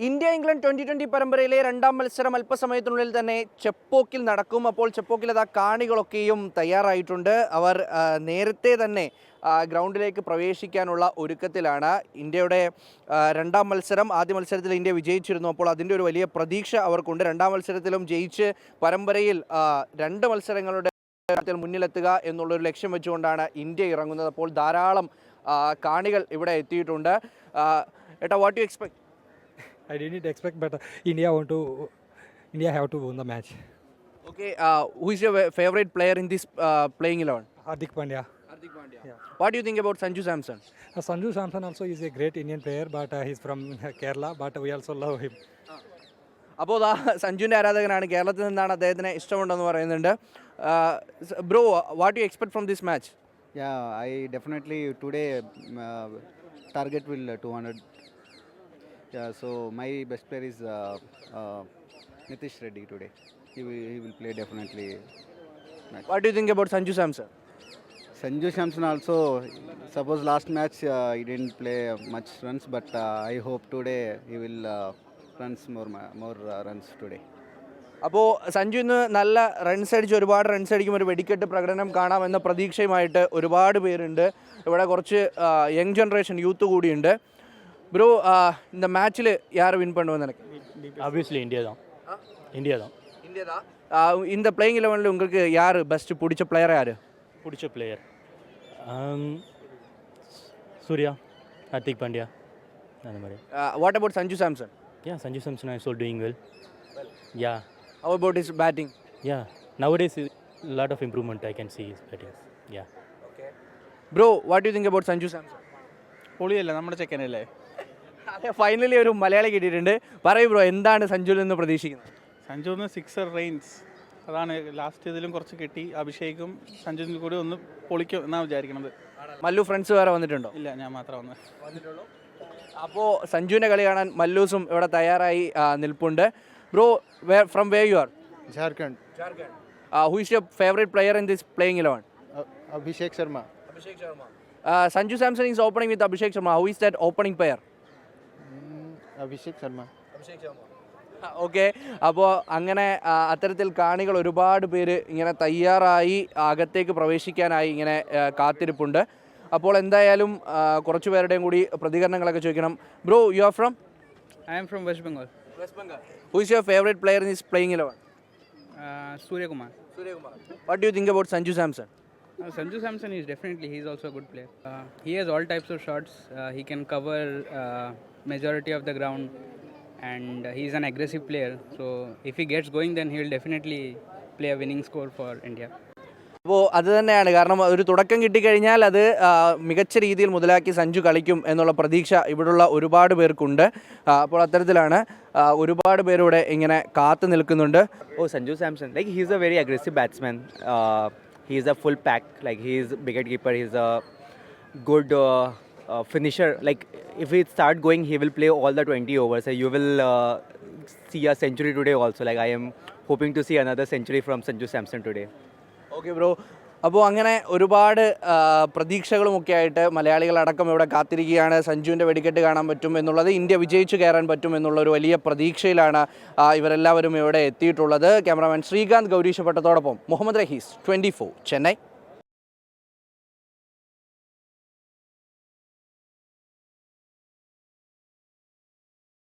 India England 2020 പരമ്പരയിലെ രണ്ടാം മത്സരം അല്പസമയത്തിനുള്ളിൽ തന്നെ ചെപ്പോക്കിൽ നടക്കും. അപ്പോൾ ചെപ്പോക്കിൽ കാണികളൊക്കെയും തയ്യാറായിട്ടുണ്ട്. അവർ നേരത്തെ തന്നെ ഗ്രൗണ്ടിലേക്ക് പ്രവേശിക്കാനുള്ള ഒരുക്കത്തിലാണ്. ഇന്ത്യയുടെ രണ്ടാം മത്സരം, ആദ്യ മത്സരത്തിൽ ഇന്ത്യ വിജയിച്ചിരുന്നു. അപ്പോൾ അതിൻ്റെ ഒരു വലിയ പ്രതീക്ഷ അവർക്കുണ്ട്. രണ്ടാം മത്സരത്തിലും ജയിച്ച് പരമ്പരയിൽ 2 മത്സരങ്ങളുടെ മുന്നിലെത്തുക എന്നുള്ളൊരു ലക്ഷ്യം വെച്ചുകൊണ്ടാണ് ഇന്ത്യ ഇറങ്ങുന്നത്. അപ്പോൾ ധാരാളം കാണികൾ ഇവിടെ എത്തിയിട്ടുണ്ട്. ഏട്ടാ, what you expect? I didn't expect, but India have to win the match. Okay, who is your favorite player in this playing 11? Hardik Pandya. Hardik Pandya. Yeah. What do you think about Sanju Samson? Sanju Samson also is a great Indian player, but he's from Kerala, but we also love him. അപ്പോൾ സഞ്ജുവിൻ്റെ ആരാധകനാണ്, കേരളത്തിൽ നിന്നാണ്, അദ്ദേഹത്തിന് ഇഷ്ടമുണ്ടെന്ന് പറയുന്നുണ്ട്. Bro, what you expect from this match? Yeah, I definitely today target will 200. Yeah, so my best player is Nitish Reddy today. He will play definitely match. What do you think about Sanju Samson? Sanju Samson also, suppose last match he didn't play much runs, but I hope today he will runs more runs today. അപ്പോൾ സഞ്ജു ഇന്ന് നല്ല runs അടിച്ച് ഒരുപാട് runs അടിക്കും, ഒരു വെടിക്കെട്ട് പ്രകടനം കാണാമെന്ന പ്രതീക്ഷയുമായിട്ട് ഒരുപാട് പേരുണ്ട്. ഇവിടെ കുറച്ച് യങ് ജനറേഷൻ യൂത്ത് കൂടിയുണ്ട്. ப்ரோ, இந்த மேட்ச்சில் யார் வின் பண்ணுவோன்னு எனக்கு? ஆப்வியஸ்லி இந்தியா தான். இந்தியா தான். இந்த பிளேயிங் 11ல் உங்களுக்கு யார் பெஸ்ட் பிடிச்ச பிளேயர்? யார் பிடிச்ச பிளேயர்? சூர்யா, ஹார்திக் பாண்டியா, அந்த மாதிரி. What about Sanju Samson? Yeah, Sanju Samson is also doing well. Yeah. How about his batting? Yeah. Nowadays, a lot of improvement I can see his batting. Yeah. Okay. Bro, what do you think about Sanju Samson? പൊളിയല്ലേ, നമ്മുടെ ചെക്കനല്ലേ. അതെ, finally ഒരു മലയാളി കിട്ടിയിട്ടുണ്ട്. പറയൂ bro, എന്താണ് സഞ്ജുവിൽ നിന്ന് പ്രതീക്ഷിക്കുന്നത്? സഞ്ജുവിന് 6 Reigns, അതാണ് ലാസ്റ്റ് ഇതിലും കുറച്ച് കിട്ടി. അഭിഷേകും സഞ്ജുവിനും കൂടി ഒന്ന് പൊളിക്കും എന്നാണ് വിചാരിക്കുന്നത്. മല്ലു ഫ്രണ്ട്സ് വേറെ വന്നിട്ടുണ്ടോ? ഇല്ല, ഞാൻ മാത്രം വന്നിട്ടുള്ളൂ. അപ്പോൾ സഞ്ജുവിൻ്റെ കളി കാണാൻ മല്ലൂസും ഇവിടെ തയ്യാറായി നിൽപ്പുണ്ട്. Bro, from where you are? Jharkhand. Who is your favorite player in this playing 11? Abhishek Sharma. Sanju Samson is opening with Abhishek Sharma. Who is that opening player? Abhishek Sharma. Okay, അപ്പോൾ അങ്ങനെ അത്തരത്തിൽ കാണികൾ ഒരുപാട് പേര് ഇങ്ങനെ തയ്യാറായി അകത്തേക്ക് പ്രവേശിക്കാനായി ഇങ്ങനെ കാത്തിരിപ്പുണ്ട്. അപ്പോൾ എന്തായാലും കുറച്ച് പേരുടെയും കൂടി പ്രതികരണങ്ങളൊക്കെ ചോദിക്കണം. Bro, you are from? I am from West Bengal. Who is your favorite player in this playing 11? Surya Kumar. What do you think about Sanju Samson? Sanju Samson is definitely, he is also a good player. He has all types of shots. He can cover majority of the ground, and he is an aggressive player. So if he gets going, then he will definitely play a winning score for India. അപ്പോൾ അത് തന്നെയാണ് കാരണം, ഒരു തുടക്കം കിട്ടിക്കഴിഞ്ഞാൽ അത് മികച്ച രീതിയിൽ മുതലാക്കി സഞ്ജു കളിക്കും എന്നുള്ള പ്രതീക്ഷ ഇവിടുള്ള ഒരുപാട് പേർക്കുണ്ട്. അപ്പോൾ അത്തരത്തിലാണ് ഒരുപാട് പേരിവിടെ ഇങ്ങനെ കാത്തു നിൽക്കുന്നുണ്ട്. Sanju Samson, like he is a very aggressive batsman. He is a full pack, like he is wicket keeper, he is a good finisher. Like if he start going, he will play all the 20 overs. So you will see a century today also. Like I am hoping to see another century from Sanju Samson today. Okay bro, അപ്പോൾ അങ്ങനെ ഒരുപാട് പ്രതീക്ഷകളുമൊക്കെ ആയിട്ട് മലയാളികളടക്കം ഇവിടെ കാത്തിരിക്കുകയാണ്. സഞ്ജുവിൻ്റെ വെടിക്കെട്ട് കാണാൻ പറ്റും എന്നുള്ളത്, ഇന്ത്യ വിജയിച്ചു കയറാൻ പറ്റും എന്നുള്ളൊരു വലിയ പ്രതീക്ഷയിലാണ് ഇവരെല്ലാവരും ഇവിടെ എത്തിയിട്ടുള്ളത്. ക്യാമറാമാൻ ശ്രീകാന്ത് ഗൗരീശപട്ടത്തോടൊപ്പം മുഹമ്മദ് റഹീസ്, 24, ചെന്നൈ.